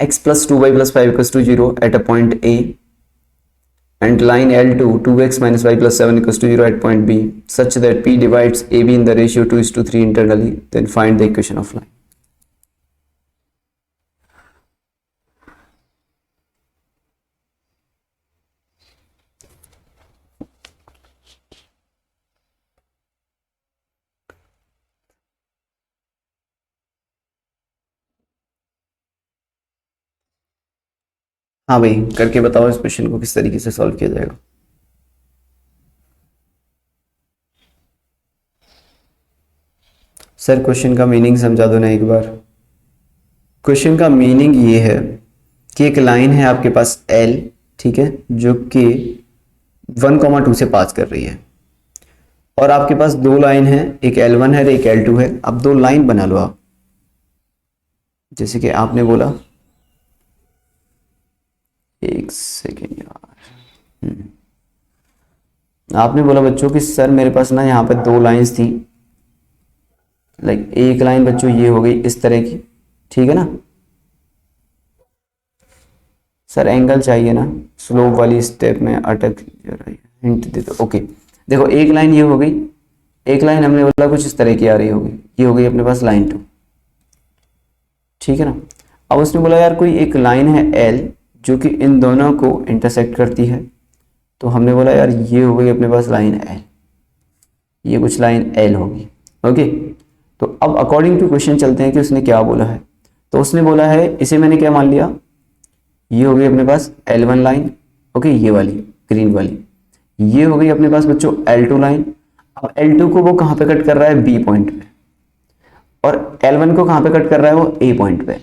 x plus 2y plus 5 equals to 0 at a point A, and line L2 2x minus y plus 7 equals to 0 at point B, such that P divides AB in the ratio 2:3 internally, then find the equation of line. हाँ भाई, करके बताओ इस question को किस तरीके से solve किया जाएगा। सर क्वेश्चन का मीनिंग समझा दो ना एक बार। क्वेश्चन का मीनिंग ये है कि एक लाइन है आपके पास L, ठीक है, जो कि 1,2 से पास कर रही है, और आपके पास दो लाइन है, एक L1 है एक L2 है। अब दो लाइन बना लो आप, जैसे कि आपने बोला, एक सेकेंड यार, आपने बोला बच्चों कि सर मेरे पास ना यहाँ पे दो लाइंस थी, लाइक एक लाइन बच्चों ये हो गई इस तरह की, ठीक है ना सर, एंगल चाहिए ना, स्लोप वाली स्टेप में अटक हिंट दे दो। ओके देखो, एक लाइन ये हो गई, एक लाइन हमने बोला कुछ इस तरह की आ रही होगी, ये हो गई अपने पास लाइन 2, ठीक है ना। अब उसने बोला यार कोई एक लाइन है L जो कि इन दोनों को इंटरसेक्ट करती है, तो हमने बोला यार ये हो गई अपने पास लाइन L, ये कुछ लाइन L होगी। ओके, तो अब अकॉर्डिंग टू क्वेश्चन चलते हैं कि उसने क्या बोला है। तो उसने बोला है, इसे मैंने क्या मान लिया, ये हो गई अपने पास L1 लाइन, ओके, ये वाली ग्रीन वाली, ये हो गई अपने पास बच्चों L2 लाइन। अब L2 को वो कहाँ पे कट कर रहा है, B पॉइंट पे, और L1 को कहाँ पे कट कर रहा है, वो A पॉइंट पे,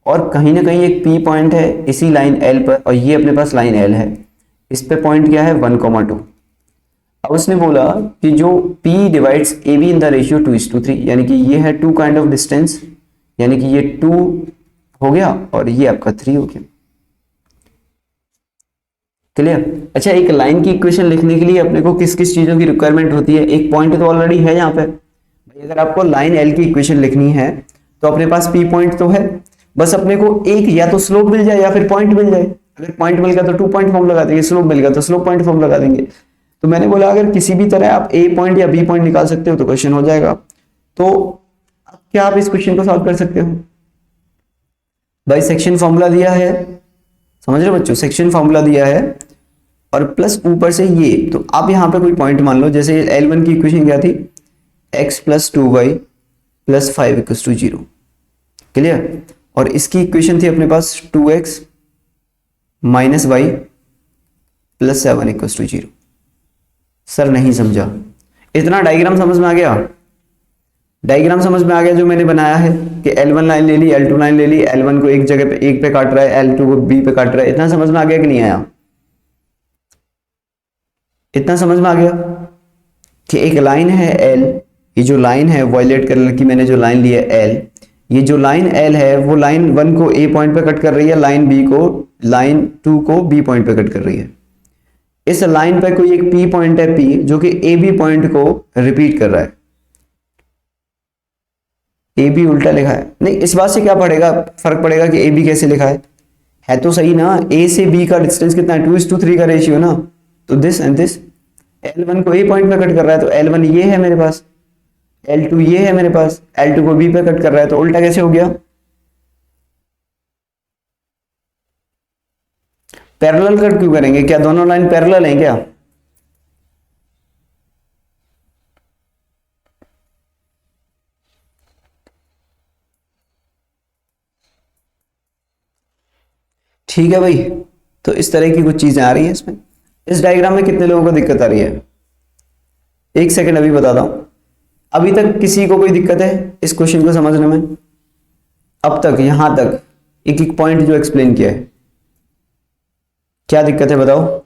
और कहीं ना कहीं एक P पॉइंट है इसी लाइन L पर, और ये अपने पास लाइन L है, इस पे पॉइंट क्या है 1,2। अब उसने बोला कि जो P divides AB in the ratio 2:3, यानी कि ये है 2 काइंड ऑफ डिस्टेंस, यानी कि ये 2 हो गया और ये आपका 3 हो गया। क्लियर। अच्छा, एक लाइन की इक्वेशन लिखने के लिए अपने को किस किस चीजों की रिक्वायरमेंट होती है। एक पॉइंट तो ऑलरेडी है यहाँ पे भाई, अगर आपको लाइन L की इक्वेशन लिखनी है तो अपने पास P पॉइंट तो है, बस अपने को एक या तो स्लोप मिल जाए या फिर पॉइंट मिल जाए। अगर पॉइंट मिल गया तो 2 पॉइंट फॉर्म लगा देंगे, स्लोप मिल गया तो स्लोप पॉइंट फॉर्म लगा देंगे। तो मैंने बोला अगर किसी भी तरह आप A पॉइंट या B पॉइंट निकाल सकते हो तो क्वेश्चन हो जाएगा। तो क्या आप इस क्वेश्चन को सॉल्व कर सकते हो भाई। सेक्शन फॉर्मूला दिया है, समझ रहे हो बच्चों, सेक्शन फॉर्मूला दिया है और प्लस ऊपर से ये, तो आप यहाँ पे कोई पॉइंट मान लो, जैसे L1 की इक्वेशन क्या थी, x + 2y + 5 = 0। क्लियर। और इसकी इक्वेशन थी अपने पास 2x - y + 7 = 0। सर नहीं समझा, इतना डायग्राम समझ में आ गया, डायग्राम समझ में आ गया जो मैंने बनाया है कि L1 लाइन ले ली, L2 लाइन ले ली, L1 को एक जगह पे एक पे काट रहा है, L2 को B पे काट रहा है। इतना समझ में आ गया कि नहीं आया, इतना समझ में आ गया कि एक लाइन है L, ये जो लाइन है वॉयलेट कलर की मैंने जो लाइन ली है L, ये जो लाइन L है वो लाइन 1 को A पॉइंट पे कट कर रही है, लाइन 2 को B पॉइंट पे कट कर रही है। इस लाइन पे कोई एक P पॉइंट है P जो कि AB पॉइंट को रिपीट कर रहा है। AB उल्टा लिखा है, नहीं इस बात से क्या पड़ेगा, फर्क पड़ेगा कि AB कैसे लिखा है तो सही ना। A से B का डिस्टेंस कितना है, 2:3 का रेशियो ना, तो दिस एंड दिस। L1 को A पॉइंट पे कट कर रहा है तो L1 ये है मेरे पास, L2 ये है मेरे पास, L2 को B पे कट कर रहा है, तो उल्टा कैसे हो गया, पैरेलल कट क्यों करेंगे, क्या दोनों लाइन पैरेलल हैं क्या। ठीक है भाई, तो इस तरह की कुछ चीजें आ रही है इसमें। इस डायग्राम में कितने लोगों को दिक्कत आ रही है, एक सेकंड अभी बताता हूं। अभी तक किसी को कोई दिक्कत है इस क्वेश्चन को समझने में, अब तक यहां तक एक एक पॉइंट जो एक्सप्लेन किया है, क्या दिक्कत है बताओ।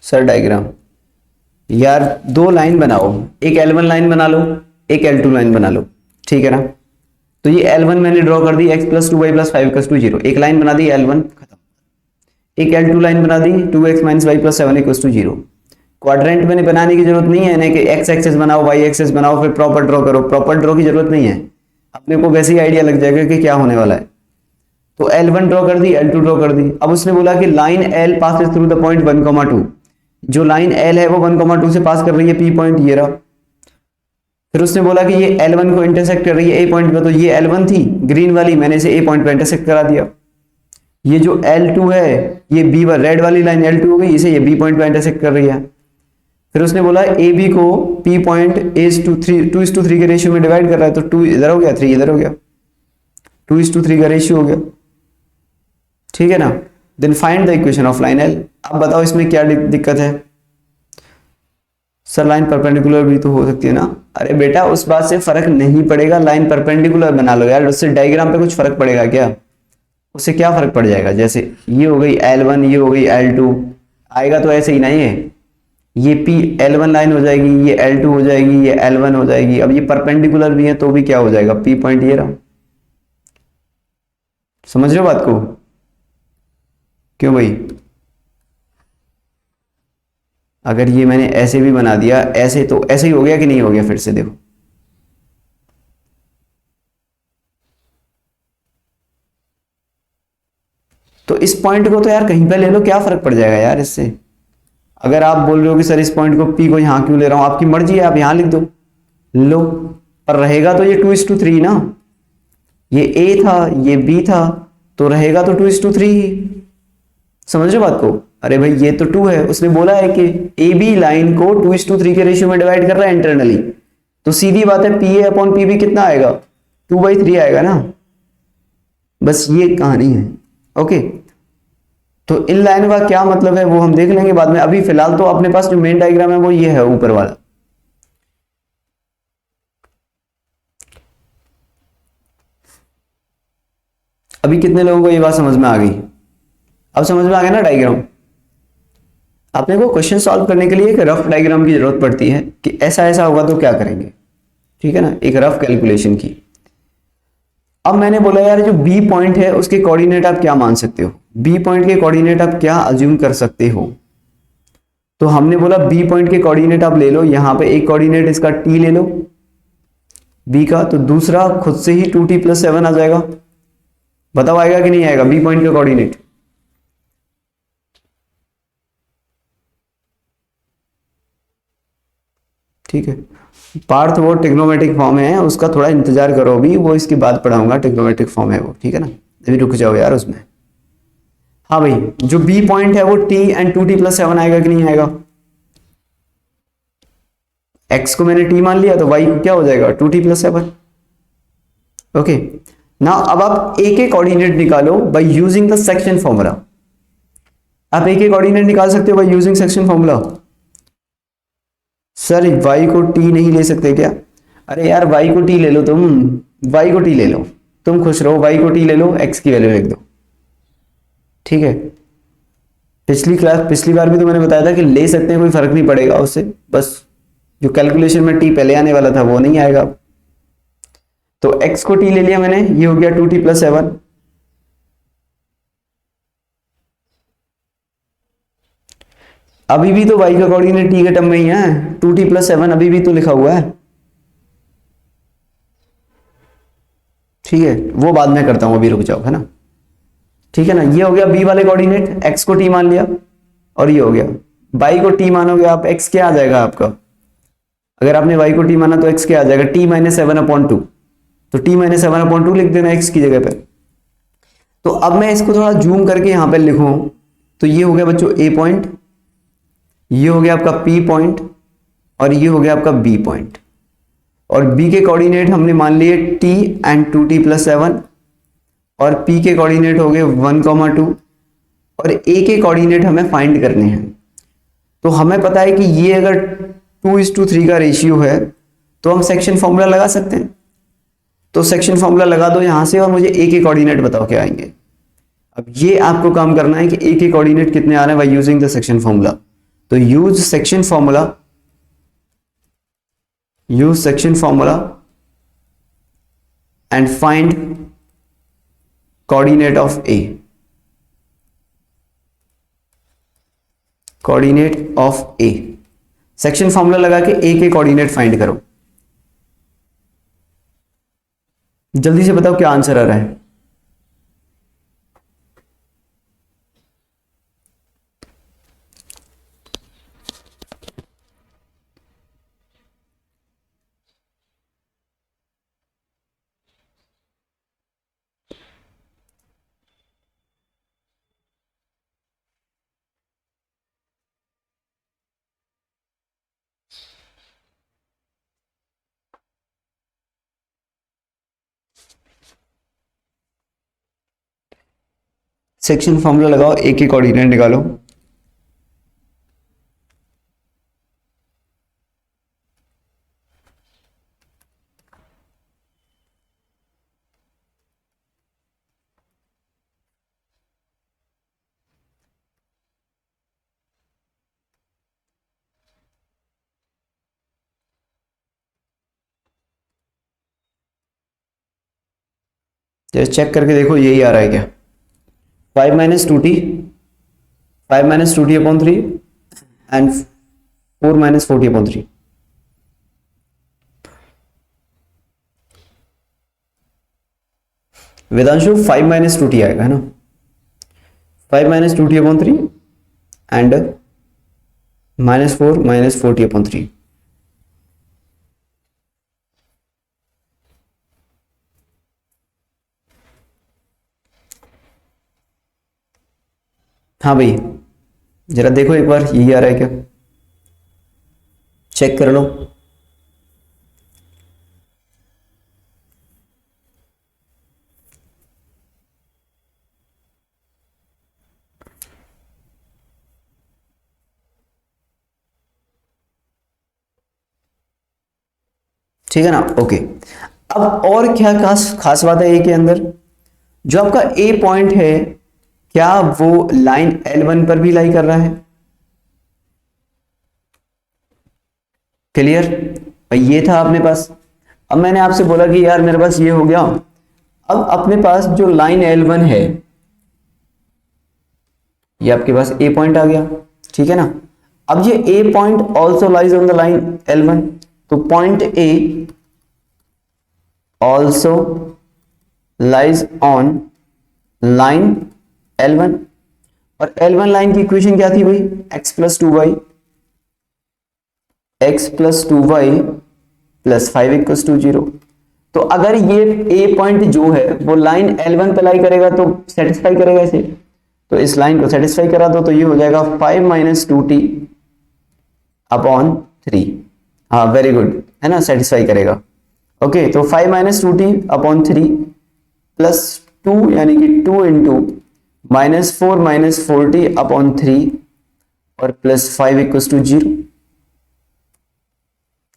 सर डायग्राम यार, दो लाइन बनाओ, एक L1 लाइन बना लो, एक L2 लाइन बना लो, ठीक है ना। तो ये L1 मैंने ड्रॉ कर दी, x + 2y + 5 = 0, एक लाइन बना दी L1, खत्म। एक L2 लाइन बना दी, 2x minus y plus 7 equals to 0। Quadrant में बनाने की जरूरत नहीं है ना कि x एक्सेस बनाओ y एक्सेस बनाओ फिर प्रॉपर ड्रॉ करो, प्रॉपर ड्रॉ की जरूरत नहीं है, अपने को वैसे ही आइडिया लग जाएगा कि क्या होने वाला है। तो L1 ड्रॉ कर दी, L2 ड्रॉ कर दी। अब उसने बोला कि line L passes through the point 1,2, जो लाइन L है वो 1,2 से पास कर रही है, P पॉइंट ये रहा। फिर उसने बोला कि ये L1 को इंटरसेक्ट कर रही है A पॉइंट पे, तो ये L1 थी ग्रीन वाली, मैंने इसे A पॉइंट पे इंटरसेक्ट करा दिया। ये जो L2 है ये B रेड वाली लाइन L2 हो गई, इसे ये B पॉइंट पे इंटरसेक्ट कर रही है। फिर उसने बोला AB को P पॉइंट 2:3 के रेशियो में डिवाइड कर रहा है, तो 2 इधर हो गया 3 इधर हो गया, 2:3 का रेशियो हो गया, ठीक है ना। Then find the equation of line L। अब बताओ इसमें क्या दिक्कत है। सर लाइन परपेंडिकुलर भी तो हो सकती है ना। अरे बेटा उस बात से फर्क नहीं पड़ेगा, लाइन परपेंडिकुलर बना लो यार, उससे डायग्राम पे कुछ फर्क पड़ेगा क्या, उससे क्या फर्क पड़ जाएगा। जैसे ये हो गई L1, ये हो गई L2, आएगा तो ऐसे ही नहीं है, ये P L1 लाइन हो जाएगी, ये L2 हो जाएगी, ये L1 हो जाएगी। अब ये परपेंडिकुलर भी है तो भी क्या हो जाएगा, P पॉइंट ये रहा। समझ रहे हो बात को, क्यों भाई। अगर ये मैंने ऐसे भी बना दिया ऐसे, तो ऐसे ही हो गया कि नहीं हो गया, फिर से देखो। तो इस पॉइंट को तो यार कहीं पे ले लो, क्या फर्क पड़ जाएगा यार इससे। अगर आप बोल रहे हो कि सर इस पॉइंट को P को यहां क्यों ले रहा हूं, आपकी मर्जी है, आप यहां लिख दो, लो। पर रहेगा तो ये 2:3 ना, ये A था ये B था, तो रहेगा तो 2:3 ही। समझ रहे बात को। अरे भाई ये तो 2 है, उसने बोला है कि AB लाइन को 2:3 के रेशियो में डिवाइड कर रहा है इंटरनली, तो सीधी बात है PA अपॉन PB कितना आएगा, 2/3 आएगा ना। बस ये कहानी है, ओके। तो इन लाइन का क्या मतलब है वो हम देख लेंगे बाद में, अभी फिलहाल तो अपने पास जो मेन डायग्राम है वो ये है ऊपर वाला। अभी कितने लोगों को ये बात समझ में आ गई, अब समझ में आ गया ना डायग्राम। अपने को क्वेश्चन सॉल्व करने के लिए एक रफ डायग्राम की जरूरत पड़ती है कि ऐसा ऐसा होगा तो क्या करेंगे, ठीक है ना, एक रफ कैलकुलेशन की। अब मैंने बोला यार जो बी पॉइंट है उसके कोऑर्डिनेट आप क्या मान सकते हो, बी पॉइंट के कोऑर्डिनेट आप क्या अज्यूम कर सकते हो। तो हमने बोला बी पॉइंट के कोऑर्डिनेट आप ले लो, यहां पे एक कोऑर्डिनेट इसका टी ले लो बी का, तो दूसरा खुद से ही 2t+7 आ जाएगा। बताओ आएगा कि नहीं आएगा बी पॉइंट का कोऑर्डिनेट। ठीक है, पार्थ वो ट्रिग्नोमेट्रिक फॉर्म है, उसका थोड़ा इंतजार करो, अभी वो इसके बाद पढ़ाऊंगा, ट्रिग्नोमेट्रिक फॉर्म है वो, ठीक है ना, अभी रुक जाओ यार उसमें। हाँ भाई जो बी पॉइंट है वो t एंड 2t+7 आएगा कि नहीं आएगा। x को मैंने t मान लिया तो y को क्या हो जाएगा 2t+7। ओके ना, अब आप a के कोऑर्डिनेट निकालो bye using the section formula. आप a के कोऑर्डिनेट निकाल सकते हो by using section formula. Sir y को t नहीं ले सकते क्या। अरे यार y को t ले लो, तुम y को t ले लो, तुम खुश रहो, y को t ले लो, x की वैल्यू लिख दो, ठीक है। पिछली बार भी तो मैंने बताया था कि ले सकते हैं, कोई फर्क नहीं पड़ेगा उससे, बस जो कैलकुलेशन में t पहले आने वाला था वो नहीं आएगा। तो x को t ले लिया मैंने, ये हो गया 2t+7। अभी भी तो y का कोऑर्डिनेट t के टर्म में ही है, 2t+7 अभी भी तो लिखा हुआ है, ठीक है। वो बाद में करता हूं, अभी रुक जाओ, है ना, ठीक है ना। ये हो गया b वाले कोऑर्डिनेट, x को t मान लिया, और ये हो गया y को t मानोगे आप, x क्या आ जाएगा आपका, अगर आपने y को t माना तो x क्या आ जाएगा t-7/2, तो t-7/2 लिख देना x की जगह पे। तो अब मैं इसको थोड़ा जूम करके यहां पे लिखूं, तो ये हो गया बच्चों a पॉइंट, ये हो गया आपका p पॉइंट, और ये हो गया आपका b पॉइंट। और b के कोऑर्डिनेट हमने मान लिए t एंड 2t+7, और p के कोऑर्डिनेट हो गए 1,2, और a के कोऑर्डिनेट हमें फाइंड करने हैं। तो हमें पता है कि ये अगर 2:3 का रेशियो है तो हम सेक्शन फॉर्मूला लगा सकते हैं। तो सेक्शन फॉर्मूला लगा दो यहां से, और मुझे a के कोऑर्डिनेट बताओ क्या आएंगे। अब ये आपको काम करना है कि a के कोऑर्डिनेट कितने आ रहे हैं by using the section formula. तो use section formula and find coordinate of a। Coordinate of A, section formula लगा के ए के कोऑर्डिनेट फाइंड करो। जल्दी से बताओ क्या आंसर आ रहा है। सेक्शन फॉर्मूला लगाओ, ए के कोऑर्डिनेट निकालो। जस्ट चेक करके देखो यही आ रहा है क्या। 5 minus two T, 5 minus two T upon 3 and 4 minus 4t upon 3। Vedanshu 5 minus two T आएगा है ना, 5 minus two T upon 3 and minus 4 minus 4t upon 3। हाँ भाई जरा देखो एक बार यही आ रहा है क्या, चेक कर लो। ठीक है ना, ओके। अब और क्या खास खास बात है ए के अंदर, जो आपका ए पॉइंट है क्या वो लाइन L1 पर भी लाई कर रहा है। क्लियर, ये था अपने पास। अब मैंने आपसे बोला कि यार मेरे पास ये हो गया, अब अपने पास जो लाइन L1 है ये आपके पास ए पॉइंट आ गया, ठीक है ना। अब ये A point also lies on the line L1, तो point A also lies on line L1, और L1 लाइन की इक्वेशन क्या थी भाई, x plus 2y, x plus 2y plus 5 equals to 0। तो अगर ये ए पॉइंट जो है वो लाइन L1 पे लाई करेगा तो सेटिस्फाई करेगा इसे, तो इस लाइन को सेटिस्फाई करा दो तो ये हो जाएगा 5 माइनस 2t अपॉन 3। हाँ वेरी गुड, है ना, सेटिस्फाई करेगा। ओके तो 5 माइनस 2t अपॉन 3 प्लस 2 यानी कि 2 into minus 4 minus 4t upon 3 और प्लस 5 इक्वल्स टू 0।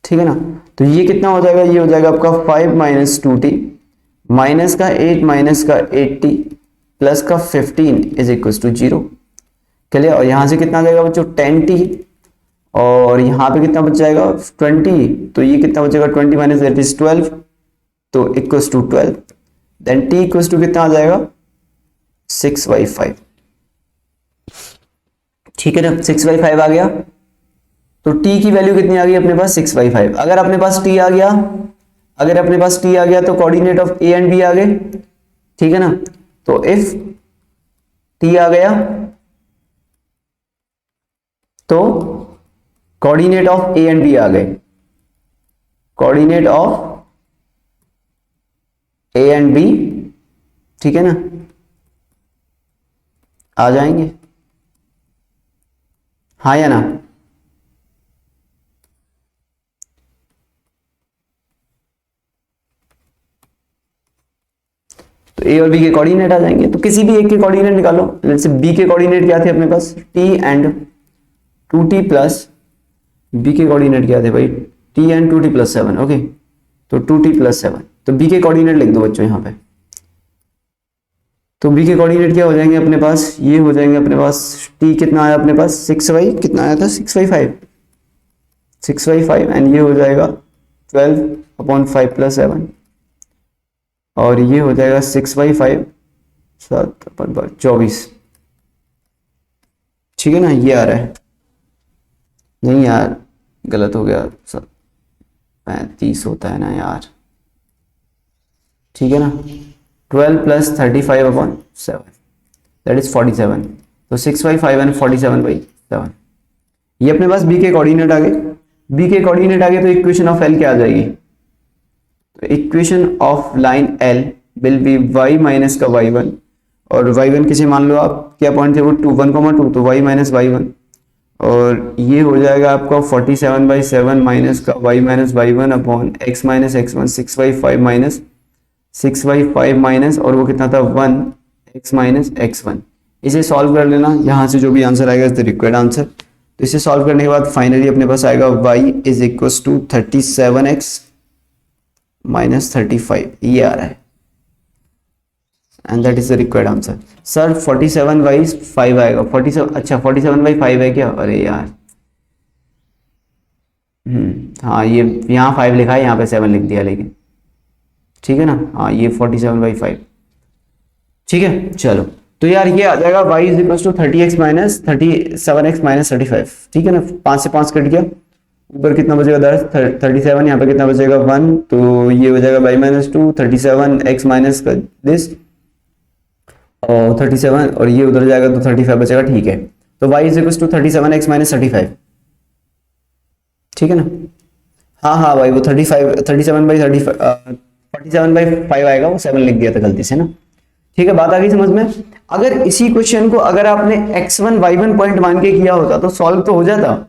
ठीक है ना, तो ये कितना हो जाएगा, ये हो जाएगा आपका 5 माइनस 2t माइनस का 8 माइनस का 8t प्लस का 15 इज इक्वल्स टू 0। चलिए, और यहां से कितना आ जाएगा बच्चों 10t, और यहाँ पे कितना बच जाएगा 20, तो ये कितना बचेगा 20 माइनस दैट इज 12, तो equals to 12। Then t equals to कितना आ जाएगा 6/5। ठीक है ना, 6/5 आ गया, तो t की वैल्यू कितनी आ गई अपने पास 6/5। अगर अपने पास t आ गया, अगर अपने पास t आ गया तो coordinate of a and b आ गए। ठीक है ना, तो इफ t आ गया तो coordinate of a and b आ गए, coordinate of a and b, ठीक है ना, आ जाएंगे, हाँ या ना। तो ए और बी के कोऑर्डिनेट आ जाएंगे, तो किसी भी एक के कोऑर्डिनेट निकालो। लेट्स से बी के कोऑर्डिनेट क्या थे अपने पास, t and 2t plus, B के कोऑर्डिनेट क्या थे भाई t and 2t plus 7। Okay, तो 2t प्लस 7, तो बी के कोऑर्डिनेट लिख दो बच्चों यहाँ पे। तो बी के कोऑर्डिनेट क्या हो जाएंगे अपने पास, ये हो जाएंगे अपने पास, t कितना आया अपने पास 6y, कितना आया था 6/5, 6/5 एंड ये हो जाएगा 12/5 प्लस 7, और ये हो जाएगा 6/5 7/5 24। ठीक है ना, ये आ रहा है। नहीं यार, गलत हो गया, 35 होता है ना यार, ठीक है ना। 12 प्लस 35/7 दैट इज 47। तो 6/5 एंड 47/7, ये अपने पास बी के कोऑर्डिनेट आ गए। बी के कोऑर्डिनेट आ गए तो इक्वेशन ऑफ एल क्या आ जाएगी? तो equation of line L will be y minus का y1, और y1 किसे मान लो आप, क्या पॉइंट थे वो 2 1,2, तो y माइनस y1, और ये हो जाएगा आपका 47/7 माइनस का y minus y1 upon x minus x1, 6/5 minus 6/5 minus, और वो कितना था 1 x माइनस x1। इसे सॉल्व कर लेना, यहाँ से जो भी आंसर आएगा इज द रिक्वायर्ड आंसर। तो इसे सॉल्व करने के बाद फाइनली अपने पास आएगा y is equal to 37x minus 35, ये आ रहा है, and that is the required answer. Sir 47/5 आएगा, 47, अच्छा 47/5 है क्या? अरे यार, हाँ ये यहाँ 5 लिखा है, यहाँ पे 7 लिख दिया, लेकिन ठीक है ना। हाँ ये 47/5, ठीक है। चलो तो यार ये आ जाएगा y is equal to 30x minus 37x minus 35, ठीक है ना। 5 से 5 कट गया, ऊपर कितना बचेगा 10, 37, यहाँ पे कितना बचेगा 1, तो ये हो जाएगा y minus 2, 37x minus this और 37, और ये उधर जाएगा तो 35 बचेगा, ठीक है। तो y is equal to 37x minus 35, ठीक है ना। हाँ हाँ भाई वो 47/5 आएगा, वो 7 लिख दिया था गलती से ना, ठीक है। बात आ गई समझ में। अगर इसी क्वेश्चन को अगर आपने x1 y1 पॉइंट मान के किया होता तो सॉल्व तो हो जाता,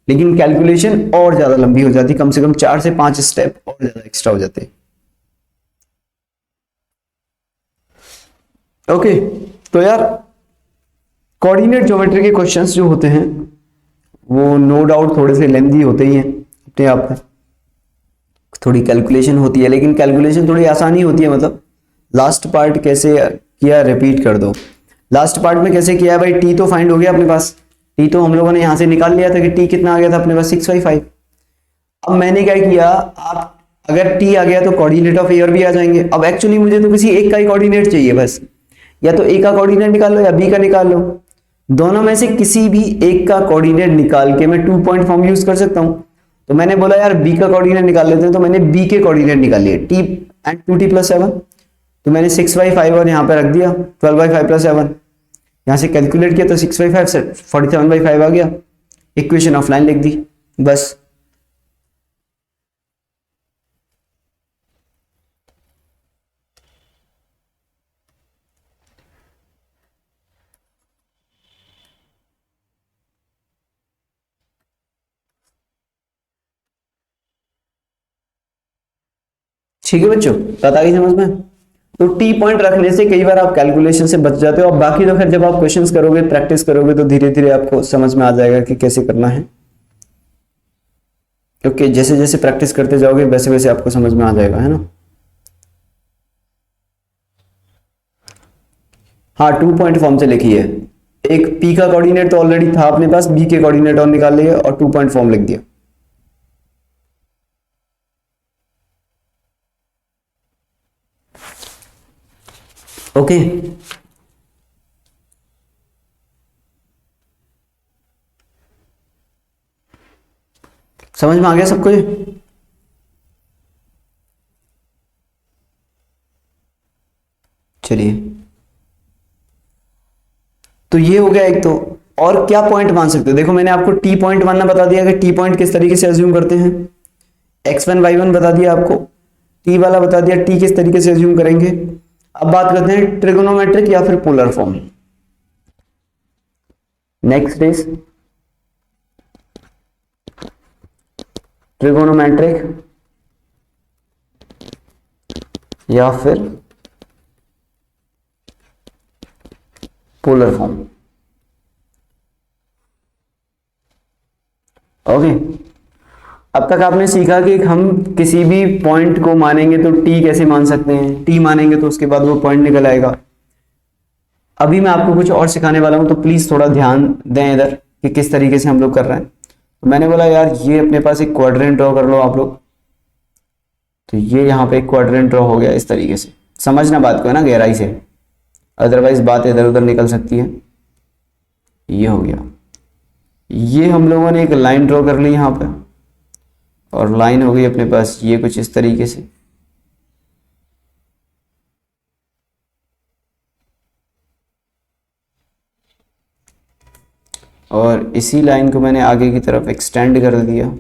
लेकिन कैलकुलेशन और ज्यादा लंबी हो जाती, कम से कम 4 से 5 स्टेप और ज्यादा एक्स्ट्रा हो जाते। ओके तो यार कोऑर्डिनेट ज्योमेट्री के क्वेश्चंस जो होते हैं वो नो डाउट थोड़े से लेंथी होते ही हैं अपने आप में, थोड़ी कैलकुलेशन होती है, लेकिन कैलकुलेशन थोड़ी आसानी होती है। मतलब लास्ट पार्ट कैसे किया रिपीट कर दो। लास्ट पार्ट में कैसे किया भाई, टी तो फाइंड हो गया अपने पास, टी तो हम लोगों ने यहां से निकाल लिया था कि टी कितना आ गया था अपने पास 6/5। अब मैंने क्या किया, आप अगर टी आ गया तो कोऑर्डिनेट ऑफ ए और बी आ जाएंगे। अब एक्चुअली मुझे तो किसी एक का ही कोऑर्डिनेट चाहिए बस, या तो ए का कोऑर्डिनेट निकाल लो या बी का निकाल लो, दोनों में से किसी भी एक का कोऑर्डिनेट निकाल के मैं 2 पॉइंट फॉर्म यूज कर सकता हूं। तो मैंने बोला यार बी का कोऑर्डिनेट निकाल लेते हैं, तो मैंने बी के कोऑर्डिनेट निकाल लिए, टी एंड 2t + 7, तो मैंने 6/5 और यहाँ पे रख दिया 12/5 + 7, यहाँ से कैलकुलेट किया तो 6/5 से 47/5 आ गया, इक्वेशन ऑफ लाइन लिख दी बस। ठीक है बच्चों, बात आ गई समझ में। तो टी पॉइंट रखने से कई बार आप कैलकुलेशन से बच जाते हो, और बाकी तो फिर जब आप क्वेश्चंस करोगे प्रैक्टिस करोगे तो धीरे धीरे आपको समझ में आ जाएगा कि कैसे करना है, क्योंकि जैसे जैसे प्रैक्टिस करते जाओगे वैसे वैसे आपको समझ में आ जाएगा, है ना। हाँ 2 पॉइंट फॉर्म से लिखी है, एक पी का कोऑर्डिनेट तो ऑलरेडी था अपने पास, बी के कोऑर्डिनेट और निकाल लिए और 2 पॉइंट फॉर्म लिख दिया। ओके समझ में आ गया सबको ये? चलिए तो ये हो गया एक तो। और क्या पॉइंट मान सकते हो, देखो मैंने आपको टी पॉइंट मानना बता दिया कि टी पॉइंट किस तरीके से अज्यूम करते हैं, x1 y1 बता दिया आपको, टी वाला बता दिया टी किस तरीके से अज्यूम करेंगे। अब बात करते हैं ट्रिगोनोमेट्रिक या फिर polar form. Next is trigonometric या फिर पोलर फॉर्म। ओके अब तक आपने सीखा कि हम किसी भी पॉइंट को मानेंगे तो टी कैसे मान सकते हैं, टी मानेंगे तो उसके बाद वो पॉइंट निकल आएगा। अभी मैं आपको कुछ और सिखाने वाला हूं, तो प्लीज थोड़ा ध्यान दें इधर कि किस तरीके से हम लोग कर रहे हैं। तो मैंने बोला यार ये अपने पास एक क्वाड्रेंट ड्रॉ कर लो आप लोग, तो ये यहाँ पे एक क्वाड्रेंट ड्रॉ हो गया इस तरीके से। समझना बात को है ना गहराई से, अदरवाइज बात इधर उधर निकल सकती है। ये हो गया, ये हम लोगों ने एक लाइन ड्रॉ कर ली यहाँ पे, और लाइन हो गई अपने पास ये कुछ इस तरीके से। और इसी लाइन को मैंने आगे की तरफ एक्सटेंड कर दिया।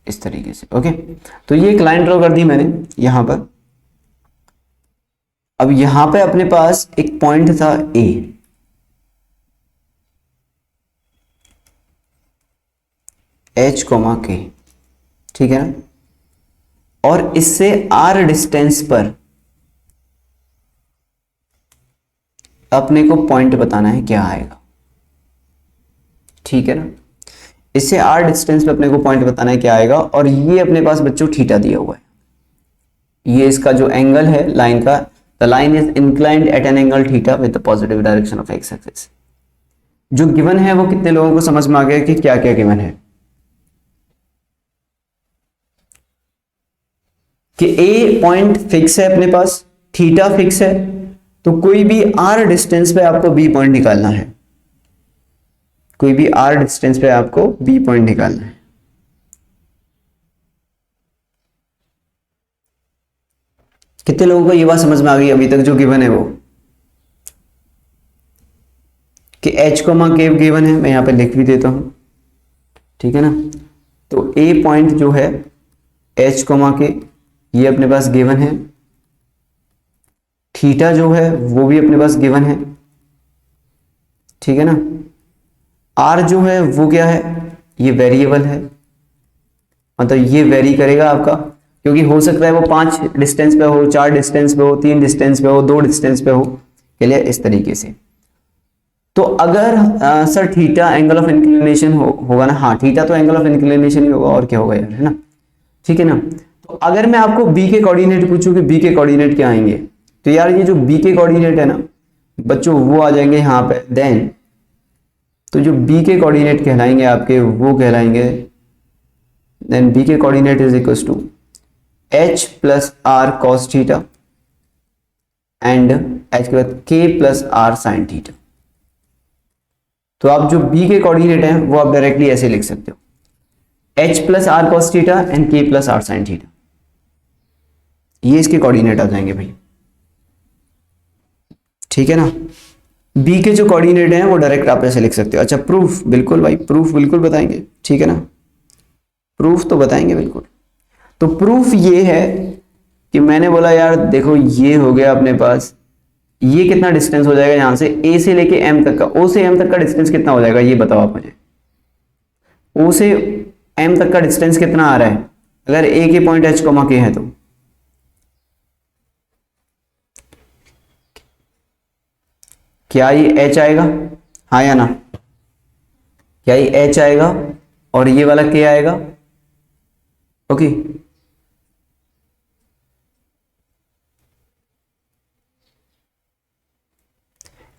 इस तरीके से। ओके, तो ये एक लाइन ड्रॉ कर दी मैंने यहां पर। अब यहां पे अपने पास एक पॉइंट था ए, एच कोमा के, ठीक है ना, और इससे आर डिस्टेंस पर अपने को पॉइंट बताना है क्या आएगा, ठीक है ना। इससे आर डिस्टेंस पे अपने को पॉइंट बताना है क्या आएगा, और ये अपने पास बच्चों थीटा दिया हुआ है। ये इसका जो एंगल है लाइन का, the line is inclined at an angle theta with the positive direction of x axis. जो गिवन है वो कितने लोगों को समझ में आ गया कि क्या क्या गिवन है, कि ए पॉइंट फिक्स है अपने पास, थीटा फिक्स है, तो कोई भी आर डिस्टेंस पे आपको बी पॉइंट निकालना है, कोई भी आर डिस्टेंस पे आपको बी पॉइंट निकालना है। कितने लोगों को ये बात समझ में आ गई अभी तक जो गिवन है वो, कि एच कोमा के गिवन है, मैं यहां पे लिख भी देता हूं, ठीक है ना। तो ए पॉइंट जो है एच कोमा के, ये अपने पास गिवन है, थीटा जो है वो भी अपने पास गिवन है, ठीक है ना। आर जो है वो क्या है, ये वेरिएबल है, मतलब ये वेरी करेगा आपका, क्योंकि हो सकता है वो 5 डिस्टेंस पे हो, 4 डिस्टेंस पे हो, 3 डिस्टेंस पे हो, 2 डिस्टेंस पे हो, के लिए इस तरीके से। तो अगर sir theta angle of inclination होगा ना, हाँ थीटा तो एंगल ऑफ इंक्लिनेशन ही होगा, और क्या होगा यार, है ना, ठीक है ना। तो अगर मैं आपको बी के कोऑर्डिनेट पूछूं कि बी के कोऑर्डिनेट क्या आएंगे, तो यार ये जो बी के कोऑर्डिनेट है ना बच्चों, वो आ जाएंगे यहाँ पे। देन तो जो बी के कोऑर्डिनेट कहलाएंगे आपके, वो कहलाएंगे, देन बी के coordinate is equal to h plus r cos theta and h के बाद के प्लस आर साइन थीटा। तो आप जो बी के कोऑर्डिनेट हैं वो आप डायरेक्टली ऐसे लिख सकते हो, h plus r cos theta and k plus r sine theta, ये इसके कोऑर्डिनेट आ जाएंगे भाई, ठीक है ना। बी के जो कोऑर्डिनेट हैं वो डायरेक्ट आप ऐसे लिख सकते हो। अच्छा प्रूफ, बिल्कुल भाई प्रूफ बिल्कुल बताएंगे, ठीक है ना, प्रूफ तो बताएंगे बिल्कुल। तो प्रूफ ये है कि मैंने बोला यार देखो ये हो गया अपने पास, ये कितना डिस्टेंस हो जाएगा यहां से ए से लेके एम तक का, ओ से एम तक का डिस्टेंस कितना हो जाएगा ये बताओ आप मुझे। ओ से एम तक का डिस्टेंस कितना आ रहा है अगर ए के पॉइंट एच कोमा के है तो, क्या ये एच आएगा, हाँ या ना, क्या ये एच आएगा और ये वाला के आएगा, ओके।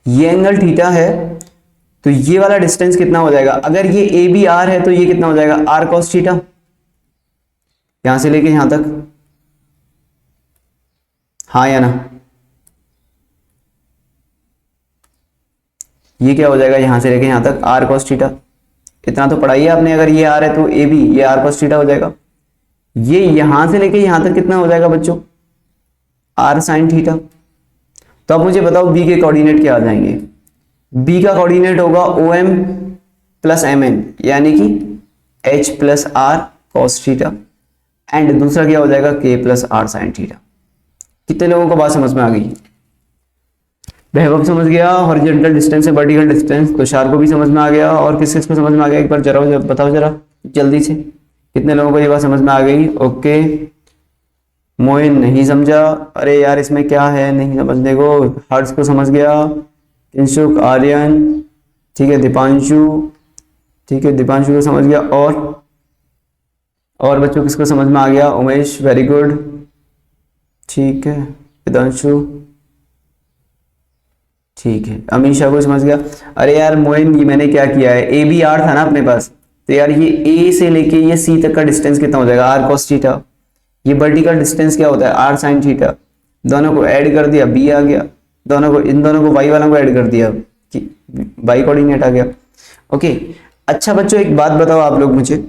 ये एंगल थीटा है तो ये वाला डिस्टेंस कितना हो जाएगा, अगर ये ए बी आर है तो ये कितना हो जाएगा आर कॉस थीटा, यहां से लेके यहां तक, हाँ या ना। ये क्या हो जाएगा यहां से लेके यहां तक आर कॉस थीटा, इतना तो पढ़ाई है आपने, अगर ये आर है तो ए बी, ये आर कॉस थीटा हो जाएगा। ये यहां से लेके यहां तक कितना हो जाएगा बच्चों आर साइन थीटा। तो अब मुझे बताओ बी के कोऑर्डिनेट क्या आ जाएंगे, बी का कोऑर्डिनेट होगा O M plus M N, यानी कि h plus r cos theta, and दूसरा क्या हो जाएगा के प्लस आर साइन थीटा। कितने लोगों को बात समझ में आ गई, वैभव समझ गया, हॉरिजॉन्टल डिस्टेंस है वर्टिकल डिस्टेंस, तुषार को भी समझ में आ गया, और किस किस को समझ में आ गया एक बार जरा बताओ जरा जल्दी से, कितने लोगों को ये बात समझ में आ गई। ओके मोइन नहीं समझा, अरे यार इसमें क्या है नहीं समझने को, हर्ष को समझ गया, इंशुक आर्यन, ठीक है दीपांशु, ठीक है दीपांशु को समझ गया, और बच्चों किसको समझ में आ गया, उमेश वेरी गुड, ठीक है वेदांशु, ठीक है अमीशा को समझ गया। अरे यार मोइन ये मैंने क्या किया है, ए बी आर था ना अपने पास, तो यार ये ए से लेके ये सी तक का डिस्टेंस कितना हो जाएगा आर कॉस थीटा, ये वर्टिकल डिस्टेंस क्या होता है आर साइन थीटा, दोनों को ऐड कर दिया बी आ गया, दोनों को, इन दोनों को y वालों को ऐड कर दिया कि y कोऑर्डिनेट आ गया। ओके, अच्छा बच्चों एक बात बताओ आप लोग मुझे,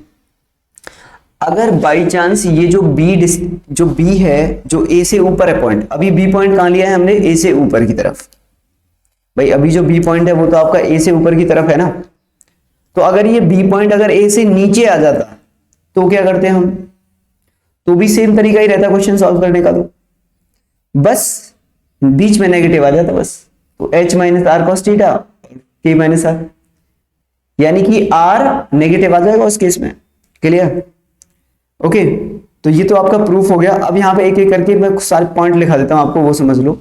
अगर बाई चांस ये जो b है जो a से ऊपर है पॉइंट, अभी b पॉइंट कहां लिया है हमने, a से ऊपर की तरफ। भाई अभी जो b पॉइंट है वो तो आपका a से ऊपर की तरफ है ना, तो अगर ये b पॉइंट अगर a से नीचे आ जाता तो क्या करते हैं हम, तो भी सेम तरीका ही रहता क्वेश्चन सॉल्व करने का, तो बस बीच में नेगेटिव आ जाता बस, तो h minus r cos theta k minus r, यानी कि r नेगेटिव आ जाएगा उस केस में। क्लियर? ओके, तो ये तो आपका प्रूफ हो गया। अब यहां पे एक एक करके मैं सारे पॉइंट लिखा देता हूं आपको, वो समझ लो।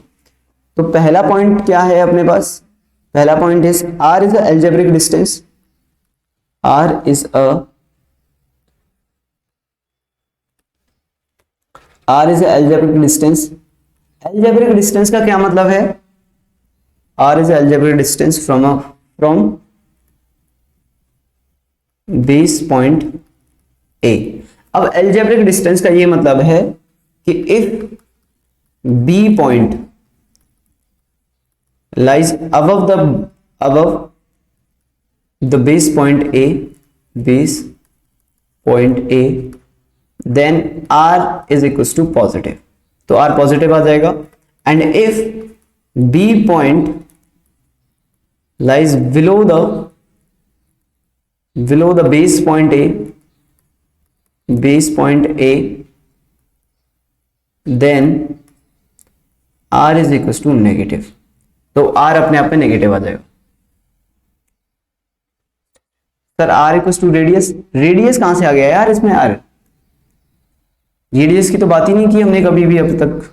तो पहला पॉइंट क्या है अपने पास, पहला point is r is a algebraic distance, r is a algebraic distance. Algebraic distance का क्या मतलब है, r is algebraic distance from base point a। अब एल्जेब्रिक डिस्टेंस का ये मतलब है कि if b point lies above the base point a, then r is equals to positive, तो r पॉजिटिव आ जाएगा। And if b point lies below the base point a, then r is equals to negative, तो r अपने आप में negative आ जाएगा। Sir r equals to radius, radius कहां से आ गया यार इसमें, r रेडियस की तो बात ही नहीं की हमने कभी भी अब तक,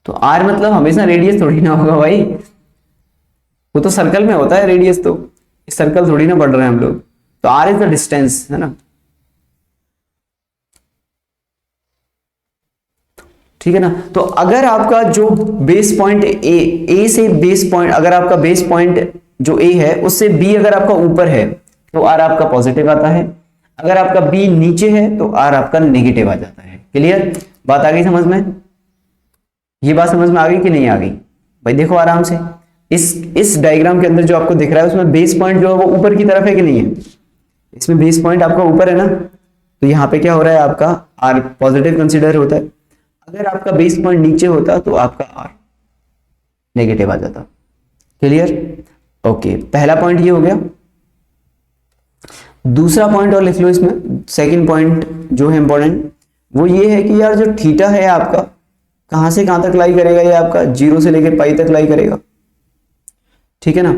तो r मतलब हमेशा रेडियस थोड़ी ना होगा भाई, वो तो सर्कल में होता है रेडियस, तो सर्कल थोड़ी ना पढ़ रहे हैं हम लोग, तो r इज द डिस्टेंस, है ना, ठीक है ना। तो अगर आपका जो बेस पॉइंट ए से बेस पॉइंट, अगर आपका बेस पॉइंट जो ए है उससे बी अगर आपका ऊपर है तो आर आपका पॉजिटिव आता है, अगर आपका बी नीचे है तो आर आपका नेगेटिव आ जाता है। क्लियर? बात आ गई समझ में? ये बात समझ में आ गई कि नहीं आ गई? भाई देखो आराम से, इस डायग्राम के अंदर जो आपको दिख रहा है उसमें बेस पॉइंट जो है वो ऊपर की तरफ है कि नहीं है, इसमें बेस पॉइंट आपका ऊपर है ना, तो यहाँ पे क्या हो रहा है आपका आर पॉजिटिव कंसिडर होता है। अगर आपका बेस पॉइंट नीचे होता तो आपका आर नेगेटिव आ जाता। क्लियर? ओके, पहला पॉइंट ये हो गया। दूसरा पॉइंट और लिख लो इसमें, सेकंड पॉइंट जो है इंपॉर्टेंट वो ये है कि यार जो थीटा है आपका कहां से कहां तक लाई करेगा, ये आपका 0 से लेकर पाई तक लाई करेगा, ठीक है ना।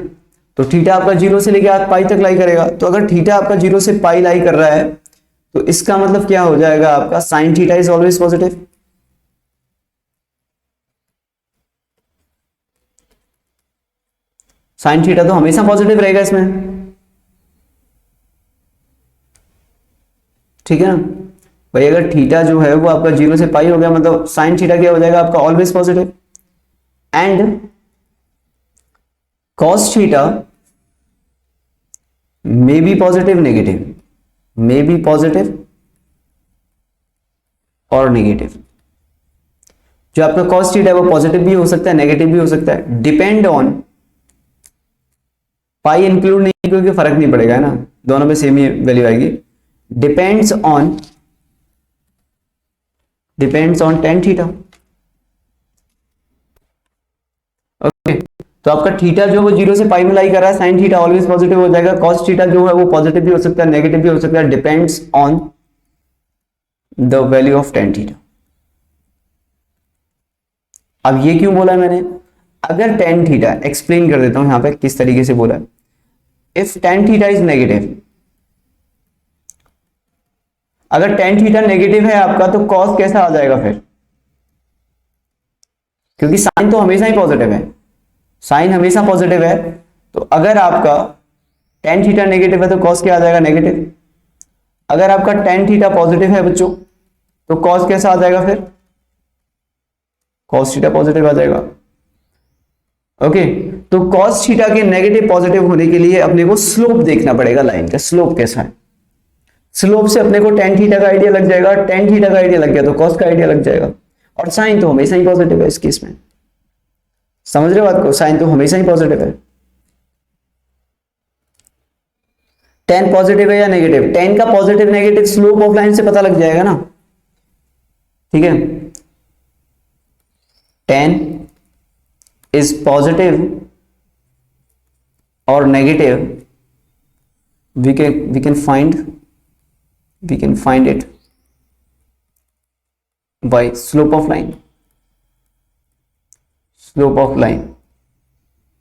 तो थीटा आपका 0 से लेकर पाई तक लाई करेगा, तो अगर थीटा आपका 0 से पाई लाई कर रहा है तो इसका मतलब क्या हो जाएगा आपका, sine theta is always positive. Sine theta तो हमेशा पॉजिटिव रहेगा इसमें, ठीक है ना भाई। अगर थीटा जो है वो आपका 0 से पाई हो गया, मतलब साइन थीटा क्या हो जाएगा आपका always positive. And cos theta may be positive negative, may be positive और नेगेटिव। जो आपका कॉस थीटा है वो पॉजिटिव भी हो सकता है नेगेटिव भी हो सकता है, डिपेंड ऑन, पाई इंक्लूड नहीं क्योंकि फर्क नहीं पड़ेगा, है ना, दोनों में सेम ही वैल्यू आएगी। Depends on tan theta. Okay, तो आपका थीटा जो वो 0 से पाई में लाई कर रहा है, साइन थीटा ऑलवेज पॉजिटिव हो जाएगा। कॉस थीटा जो है वो पॉजिटिव भी हो सकता है नेगेटिव भी हो सकता है, depends on the value of tan theta. अब ये क्यों बोला मैंने, अगर टेन थीटा, एक्सप्लेन कर देता हूं यहां पे किस तरीके से बोला है। If tan theta is negative, अगर टेन थीटा नेगेटिव है आपका तो कॉस कैसा आ जाएगा फिर, क्योंकि साइन तो हमेशा ही पॉजिटिव है, साइन हमेशा पॉजिटिव है, तो अगर आपका टेन थीटा नेगेटिव है तो कॉस क्या आ जाएगा, नेगेटिव। अगर आपका टेन थीटा पॉजिटिव है बच्चों तो कॉस कैसा आ जाएगा फिर, कॉस थीटा पॉजिटिव आ जाएगा। ओके, तो कॉस थीटा के नेगेटिव पॉजिटिव होने के लिए अपने को स्लोप देखना पड़ेगा, लाइन का स्लोप कैसा है। स्लोप से अपने को टेन थीटा का आइडिया लग जाएगा, टेन थीटा का आइडिया लग गया तो कॉस का आइडिया लग जाएगा, और साइन तो हमेशा ही पॉजिटिव है इस केस में। समझ रहे हो बात को, साइन तो हमेशा ही पॉजिटिव है। टेन पॉजिटिव है या नेगेटिव, टेन का positive negative slope of line से पता लग जाएगा ना, ठीक है। टेन इज पॉजिटिव और negative, we can find it by slope of line,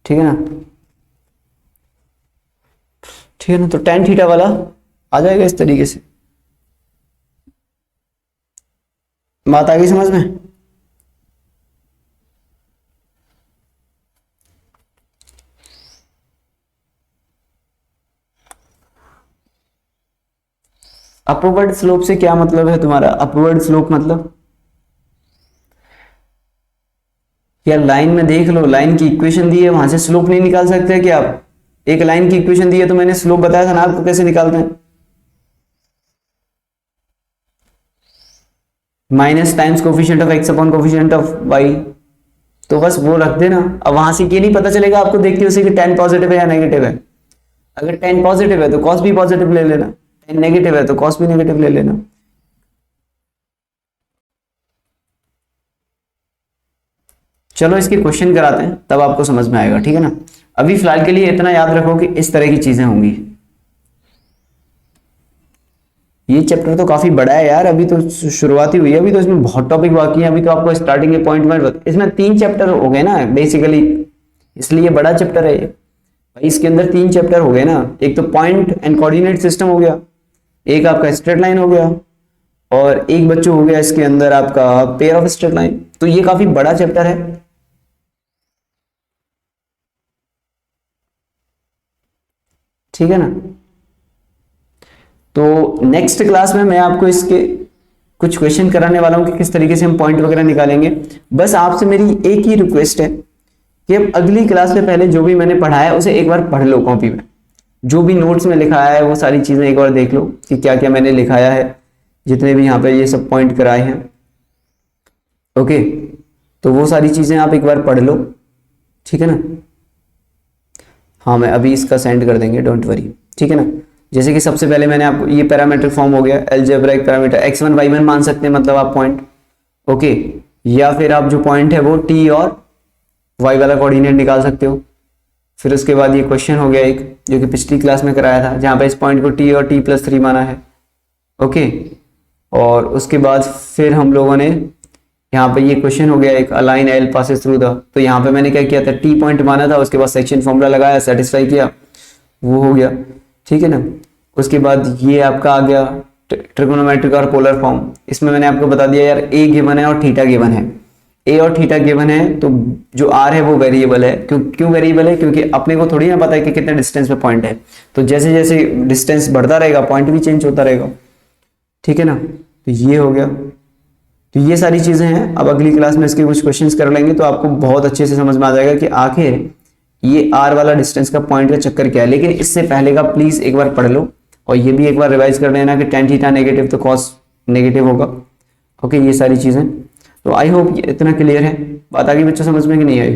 ठीक है ना, ठीक है ना। तो टेन थीटा वाला आ जाएगा इस तरीके से। बात आ गई समझ में? अपवर्ड स्लोप से क्या मतलब है तुम्हारा? अपवर्ड स्लोप मतलब या लाइन में देख लो, लाइन की इक्वेशन दी है, वहां से स्लोप नहीं निकाल सकते क्या आप? एक लाइन की इक्वेशन दी है तो मैंने स्लोप बताया था ना आपको कैसे निकालते हैं, minus times coefficient of x upon coefficient of y, तो बस वो रख देना। अब वहां से ये नहीं पता चलेगा आपको देखते उसे कि टेन पॉजिटिव है या नेगेटिव है। अगर टेन पॉजिटिव है तो कॉस भी पॉजिटिव ले लेना, टेन नेगेटिव है तो कॉस भी नेगेटिव ले लेना। चलो इसके क्वेश्चन कराते हैं तब आपको समझ में आएगा, ठीक है ना। अभी फिलहाल के लिए इतना याद रखो कि इस तरह की चीजें होंगी। ये चैप्टर तो काफी बड़ा है यार, अभी तो शुरुआती हुई है, अभी तो इसमें बहुत टॉपिक बाकी है। अभी तो आपको स्टार्टिंग के पॉइंट इसमें 3 चैप्टर हो गए ना बेसिकली, इसलिए बड़ा चैप्टर है ये भाई। इसके अंदर 3 चैप्टर हो गए ना, एक तो पॉइंट एंड कोऑर्डिनेट सिस्टम हो गया, एक आपका स्ट्रेट लाइन हो गया, और एक बच्चों हो गया इसके अंदर आपका पेयर ऑफ स्ट्रेट लाइन। तो ये काफी बड़ा चैप्टर है, ठीक है ना। तो नेक्स्ट क्लास में मैं आपको इसके कुछ क्वेश्चन कराने वाला हूं कि किस तरीके से हम पॉइंट वगैरह निकालेंगे। बस आपसे मेरी एक ही रिक्वेस्ट है कि अब अगली क्लास में पहले जो भी मैंने पढ़ाया उसे एक बार पढ़ लो कॉपी में, जो भी नोट्स में लिखाया है वो सारी चीजें एक बार देख लो कि क्या क्या मैंने लिखाया है, जितने भी यहाँ पे ये सब पॉइंट कराए हैं। ओके, तो वो सारी चीजें आप एक बार पढ़ लो, ठीक है ना। हाँ मैं अभी इसका सेंड कर देंगे, डोंट वरी, ठीक है ना। जैसे कि सबसे पहले मैंने आपको ये पैरामीट्रिक फॉर्म हो गया, अलजेब्राइक पैरामीटर x1 y1 मान सकते हैं मतलब आप पॉइंट, ओके। या फिर आप जो पॉइंट है वो t और y वाला कोऑर्डिनेट निकाल सकते हो। फिर उसके बाद ये क्वेश्चन हो गया एक जो कि पिछली क्लास में कराया था, जहां पे इस पॉइंट को t और t+3 माना है, ओके। और उसके बाद फिर हम लोगों ने यहाँ पे ये क्वेश्चन हो गया एक, align L passes through the, तो यहाँ पे मैंने क्या किया था, टी पॉइंट माना था, उसके बाद सेक्शन फॉर्मूला लगाया, सेटिस्फाई किया, वो हो गया, ठीक है ना। उसके बाद ये आपका आ गया ट्रिगोनोमेट्रिक और पोलर फॉर्म। इसमें मैंने आपको बता दिया यार ए गिवन है और थीटा गिवन है, ए और थीटा गिवन है, तो जो आर है वो वेरिएबल है। क्यों वेरिएबल है? क्योंकि अपने को थोड़ी ना पता है कि कितने डिस्टेंस पे पॉइंट है, तो जैसे जैसे डिस्टेंस बढ़ता रहेगा पॉइंट भी चेंज होता रहेगा, ठीक है ना। तो ये हो गया, तो ये सारी चीजें हैं। अब अगली क्लास में इसके कुछ क्वेश्चंस कर लेंगे तो आपको बहुत अच्छे से समझ में आ जाएगा कि आखिर ये आर वाला डिस्टेंस का पॉइंट का चक्कर क्या है। लेकिन इससे पहले का प्लीज एक बार पढ़ लो और ये भी एक बार रिवाइज कर लेना कि टेन थीटा नेगेटिव तो कॉस नेगेटिव होगा, ओके। ये सारी चीजें, तो आई होप इतना क्लियर है। बात आगे बच्चों समझ में कि नहीं आई?